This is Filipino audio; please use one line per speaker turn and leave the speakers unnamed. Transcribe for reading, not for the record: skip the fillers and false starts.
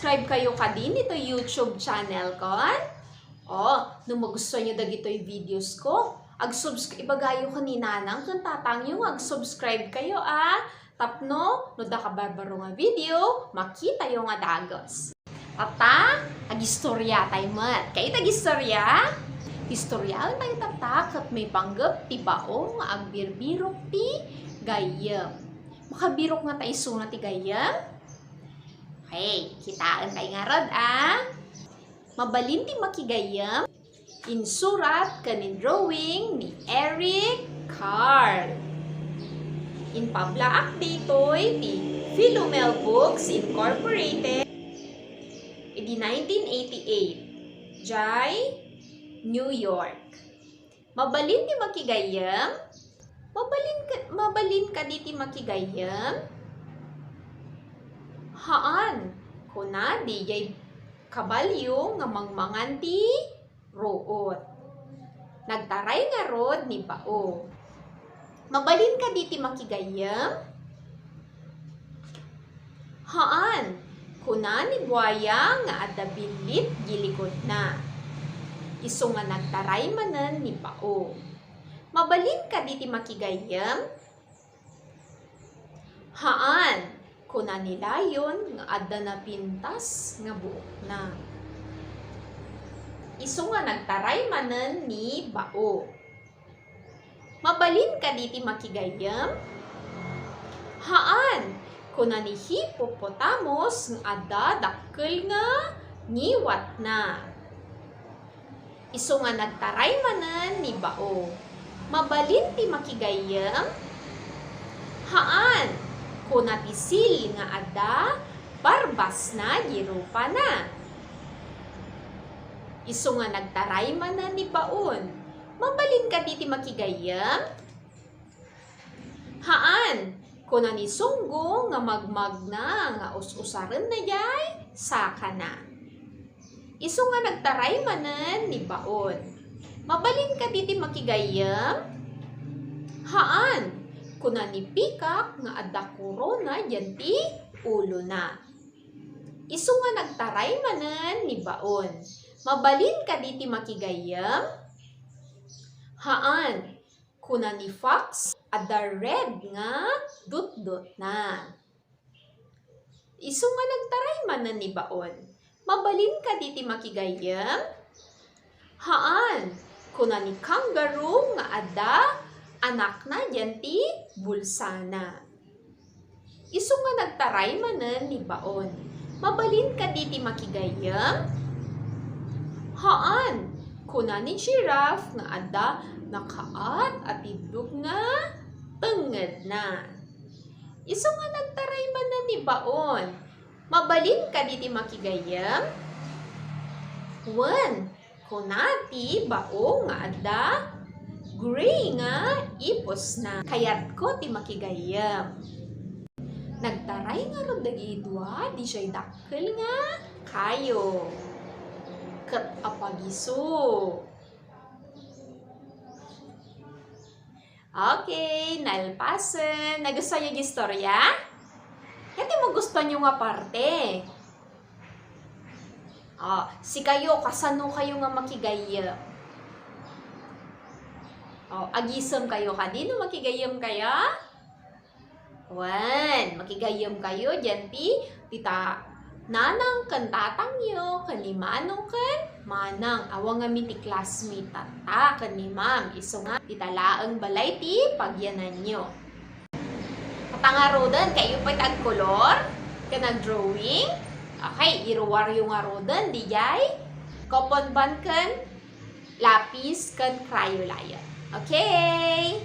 Nag-subscribe kayo Kadi nito YouTube channel ko? Nung magustuhan nyo dagito'y videos ko, ibagayo kanina nang kung tatang yung ag-subscribe kayo tapno, no da kabarbaro nga video, makita yung nga dagos. Tata, ag-istorya tayo mat. Kaya tag-istorya? Istorya tayo tatak at may panggap ti baong nga agbirbirok ti gayyem. Makabirok nga tayo sunat ti gayyem? Okay, kitaan tayo nga rod Mabalin ti Makigayyem, insurat kanin drawing ni Eric Carle. In pablaak dito'y ti Philomel Books Incorporated, di 1988, Jai, New York. Mabalin ti Makigayyem, mabalin ka di ti Makigayyem, haan, kuna di jay kabalyo nga mangmangan ti root. Nagtaray nga rod ni bao. Mabalin ka di ti Makigayyem, haan, kuna ni buaya nga adabilit gilikod na. Isu nga nagtaray manen ni bao. Mabalin ka di ti Makigayyem, haan, kuna nila yun nga adda na pintas nga buok na. Isu nga nagtaray manen ni bao. Mabalin ka di ti Makigayyem, haan, kuna ni hippopotamus nga adda dakkel nga ngiwat na. Isu nga nagtaray manen ni bao. Mabalin ti Makigayyem, haan, kuna pisil nga adda barbas na girupa na. Isu nga nagtaray manen ni baon. Mabalin ka di ti Makigayyem, haan, kuna ni sunggo nga magmag na nga us-usaren na jay saka na. Isu nga nagtaray manen ni baon. Mabalin ka di ti Makigayyem, haan, kuna ni pikak nga adda korona dyan ti ulo na. Isu nga nagtaray manen ni baon. Mabalin ka di ti Makigayyem, haan, kuna ni fox adda red nga dut-dut na. Isu nga nagtaray manen ni baon. Mabalin ka di ti Makigayyem, haan, kuna ni kangaroo nga adda anak na dyan ti bulsana. Isu nga nagtaray manen ni baon. Mabalin ka di ti Makigayyem, haan, kuna ni giraffe nga adda nakaat at idlog nga tenged na. Isu nga nagtaray manen ni baon. Mabalin ka di ti Makigayyem, wen, kuna ti bao nga adda gray nga ipos na. Kayat ko ti Makigayyem. Nagtaray nga rod dagidwa di siya'y dakkel nga kayo. Ket apagiso. Okay, nalpasen. Nagustuhan niyo yung istorya? Hindi mo gusto niyo nga parte. Si kayo, kasano kayo nga Makigayyem? Agisem kayo Kadi no Makigayyem kaya? Wan, Makigayyem kayo dyan tita nanang kan tatang yo, kan ni manong kan manang. Awang nga ti classmate tata kan ni ma'am. Iso nga titalaang balay ti pagyanan nyo. Katangarodan, kayo pa tag-color? Ka nag-drawing? Okay, iruwaryo nga rodan, di jay? Kopon ban kan lapis kan crayola. Okay.